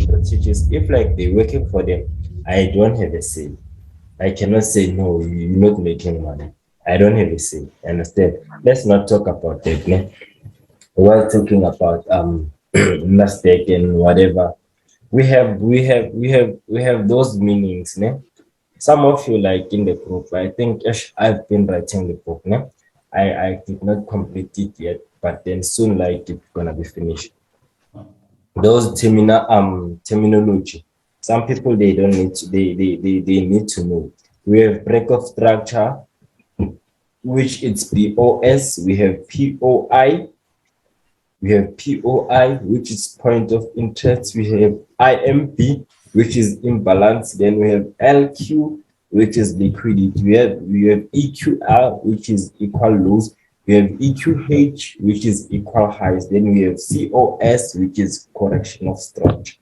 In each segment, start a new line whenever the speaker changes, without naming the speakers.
strategies, if like they're working for them, I don't have a say. I cannot say no, you're not making money. I don't have a say. Understand? Let's not talk about that. Ne? We're talking about mistake and whatever. We have those meanings. Ne? Some of you like in the group. I think I've been writing the book. Ne? I did not complete it yet, but then soon like it's gonna be finished. Those terminology. Some people they don't need to, they need to know. We have break of structure, which it's POS. We have POI. We have POI, which is point of interest. We have IMP, which is imbalance. Then we have LQ, which is liquidity. We have EQR, which is equal lows. We have EQH, which is equal highs. Then we have COS, which is correction of structure.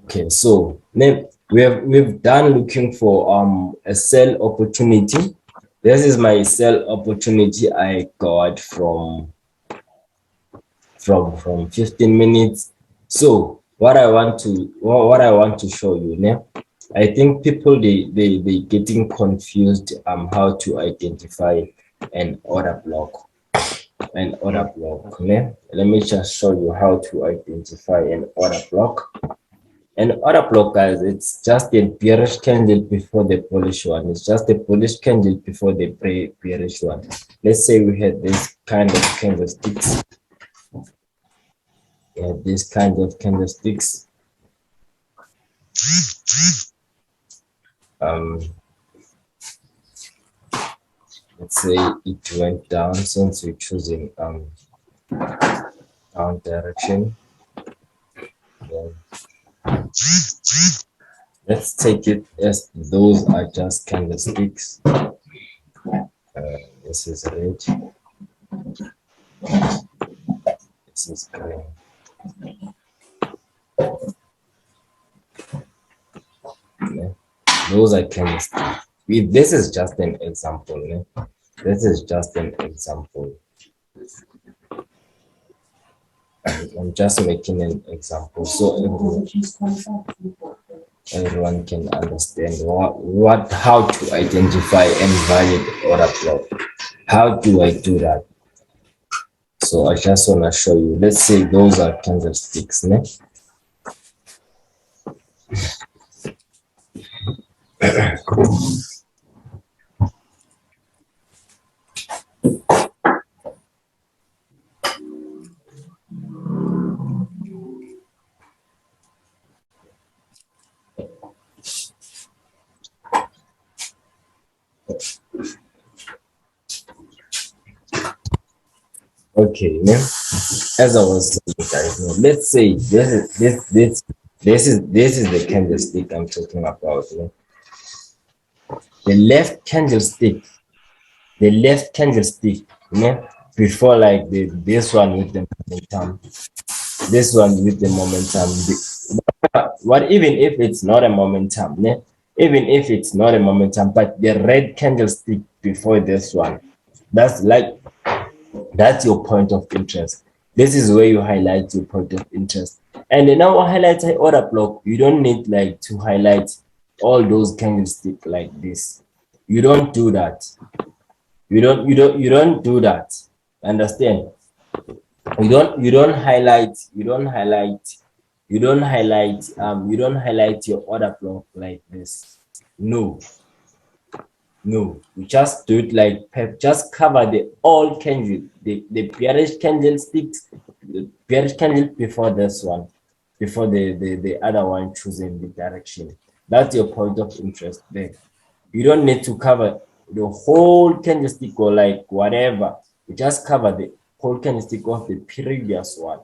Okay, so then we've done looking for a sell opportunity. This is my sell opportunity I got from 15 minutes. So what I want to show you now, I think people they getting confused how to identify an order block. Ne? Let me just show you how to identify an order block. An order block, guys, it's just a bearish candle before the bullish one. It's just a bullish candle before the bearish one. Let's say we had this kind of candlesticks. This kind of candlesticks. Let's say it went down since we're choosing down direction. Then let's take it as those are just candlesticks. This is red. This is green. Yeah. Those are candlesticks. This is just an example. Yeah? This is just an example. I'm just making an example so everyone can understand how to identify and valid order block. How do I do that? So I just want to show you. Let's say those are candlesticks. Ne? Okay, now, as I was saying, guys, now, let's say this is the candlestick I'm talking about. You know? The left candlestick, you know, before like this one with the momentum, this one with the momentum. What even if it's not a momentum, you know? Even if it's not a momentum, but the red candlestick before this one, that's your point of interest. This is where you highlight your point of interest. And then now highlight order block. You don't need like to highlight all those candlesticks like this. You don't do that. You don't do that. Understand? You don't highlight your order block like this. No, you just do it like just cover the all candle, the bearish candlesticks, the bearish candle before this one, before the other one choosing the direction. That's your point of interest there. You don't need to cover the whole candlestick or like whatever. You just cover the whole candlestick of the previous one.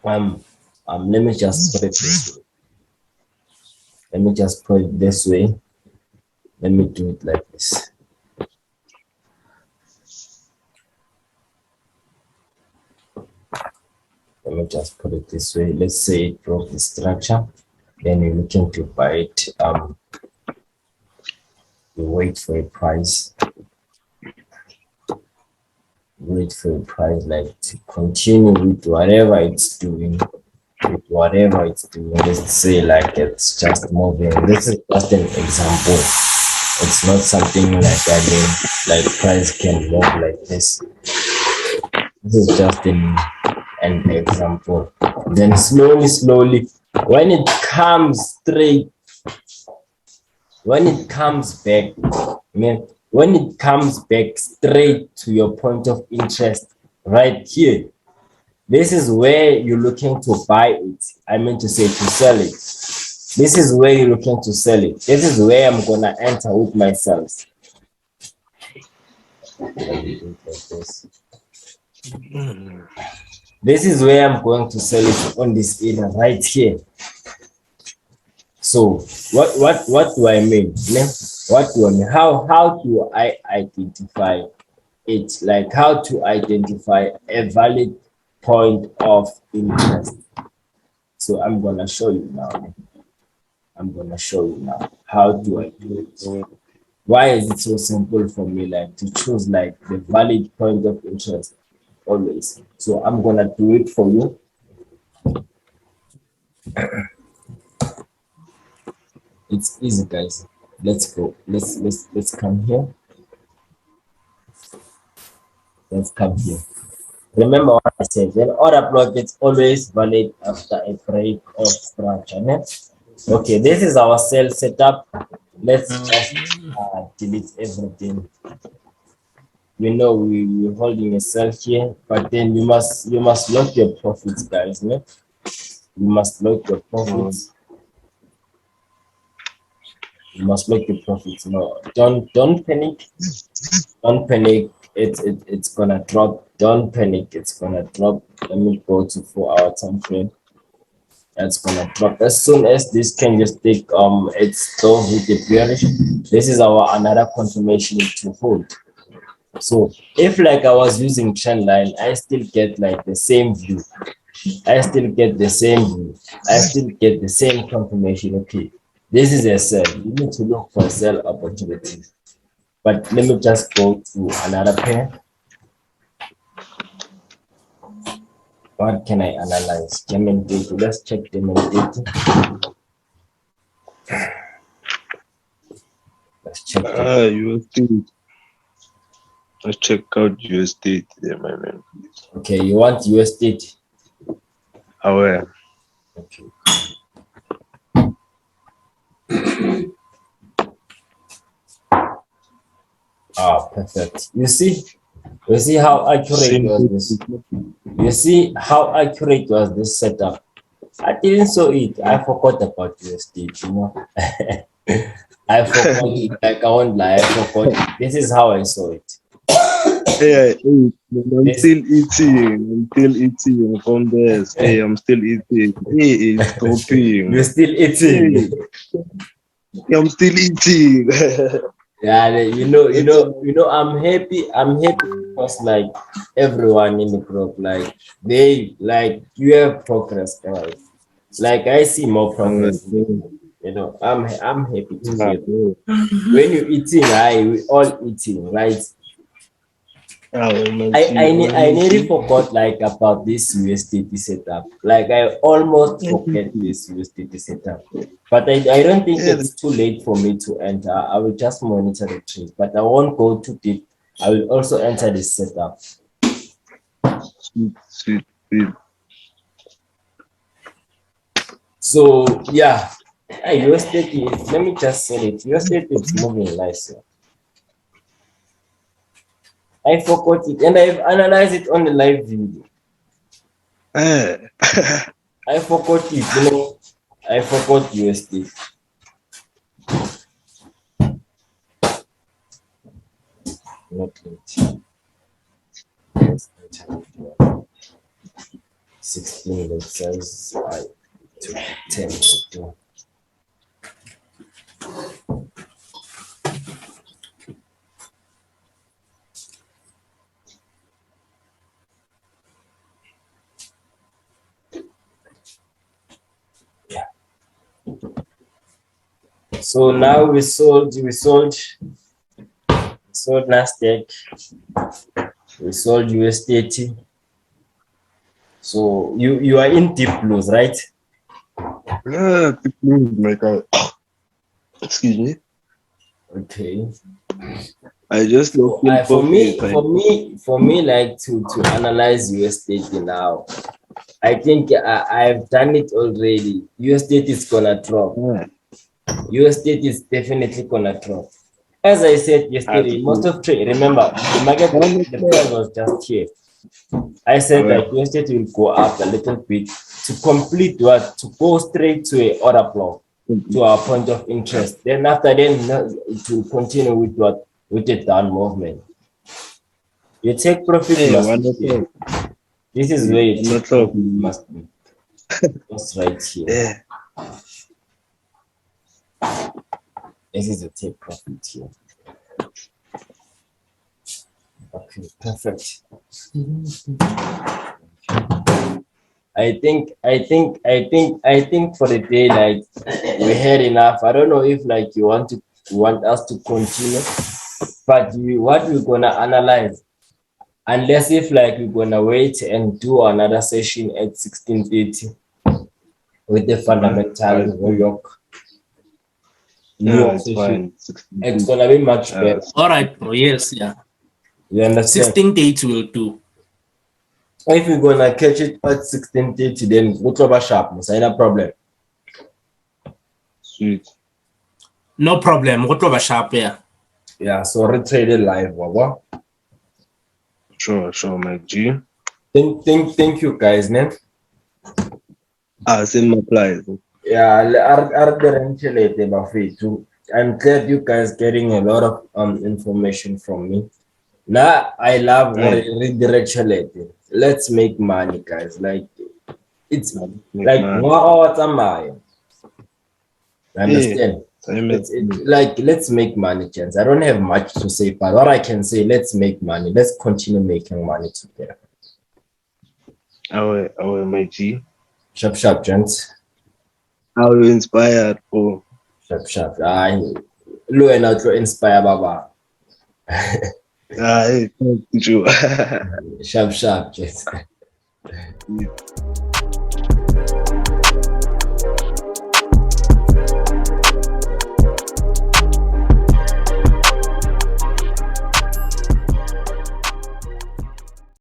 Let me just put it this way. Let me just put it this way. Let me do it like this. Let me just put it this way. Let's say it broke the structure. Then you're looking to buy it. You wait for a price. wait for a price like to continue with whatever it's doing, with whatever it's doing. Let's say like it's just moving. This is just an example. It's not something like I mean, like price can move like this. This is just an example. Then slowly, when it comes straight, when it comes back, I mean, when it comes back straight to your point of interest, right here, this is where you're looking to buy it. I mean to say to sell it. This is where you're looking to sell it. This is where I'm gonna enter with myself. This is where I'm going to sell it on this area right here. So what do I mean? What do I mean? How do I identify it? Like how to identify a valid point of interest. So I'm gonna show you now. I'm gonna show you now. How do I do it? Why is it so simple for me like to choose like the valid point of interest always? So I'm gonna do it for you. It's easy, guys. Let's go. Let's come here. Let's come here. Remember what I said. When order block gets always valid after a break of structure. Okay, this is our cell setup. Let's just delete everything. You know we're holding a cell here, but then you must lock your profits, guys. You must lock your profits. You must make the profits. No, don't panic. Don't panic. It's gonna drop. Don't panic. It's gonna drop. Let me go to 4-hour time frame. That's gonna drop as soon as this can just take it's close with the bearish. This is our another confirmation to hold. So if like I was using trend line, I still get like the same view. I still get the same view. I still get the same confirmation. Okay, this is a sell. You need to look for sell opportunities. But let me just go to another pair. What can I analyze? Diamond data. Let's check diamond data. Let's check.
USD. Let's check out USD there, my man. Please.
Okay, you want USD?
Aware.
Okay. Perfect. You see how accurate was this? You see how accurate was this setup? I didn't saw it. I forgot about USD, you know. I forgot it. Like I won't lie, I forgot it. This is how I saw it.
Hey, I'm still eating from this. Hey, I'm still eating. Hey, it's copying.
You're still eating.
Hey, I'm still eating.
Yeah, you know, I'm happy because like everyone in the group, like you have progress, guys. Like I see more progress. You know, I'm happy to see it. When you're eating, we all eating, right? I nearly forgot like about this USDT setup. Like I almost forget this USDT setup. But I don't think it's too late for me to enter. I will just monitor the trade, but I won't go too deep. I will also enter this setup.
Sweet.
So yeah, USDT. Let me just say it. USDT is moving nice. I forgot it, and I've analyzed it on the live video. I forgot it, you know. I forgot USD. Not late. 16 that says I took 10 to do. Yeah. So now we sold Nasdaq. We sold USDT. So you are in deep blues, right?
Yeah, my God. Excuse me.
Okay.
I just
So
looked in profit.
for me, like to analyze USDT now. I think I've done it already. USDT is gonna drop.
Yeah,
USDT is definitely gonna drop. As I said yesterday, most
absolutely.
of trade, remember, the market, the price was just here. I said
Yeah.
that USDT will go up a little bit to complete what? To go straight to a order block, to our point of interest. Then after then, it will continue with what? With the down movement. Your take profit
Hey,
must be here.
wonderful.
This is where your take
Wonderful.
profit must be. Just right here.
Yeah.
This is the take profit here. Okay, perfect. I think for the day, like we had enough. I don't know if like you want us to continue, but what we're gonna analyze, unless if like we're gonna wait and do another session at 16:30 with the fundamental
It's
New
yeah,
York
it's
session,
fine. 16
it's
feet.
gonna be much better.
All right, bro. Yes, yeah.
You understand?
16 dates will do.
If we're gonna catch it at 16:30, then go to sharp, no problem.
Sweet.
No problem. What over sharp here?
Yeah, so retrade it live, Wawa.
Sure, my G.
Thank you guys, man.
Same applies.
Yeah, I'm glad you guys getting a lot of information from me. Now I love or
Right.
redirect. Let's make money, guys. Like it's
Make
like
man.
what am I?
Hey,
Understand?
same
It's like let's make money, gents. I don't have much to say, but what I can say, let's make money. Let's continue making money together.
our my G.
Sharp, gents.
How you inspired, bro.
Sharp. Low and out inspire Baba.
Hey, thank you.
Sharp, gents.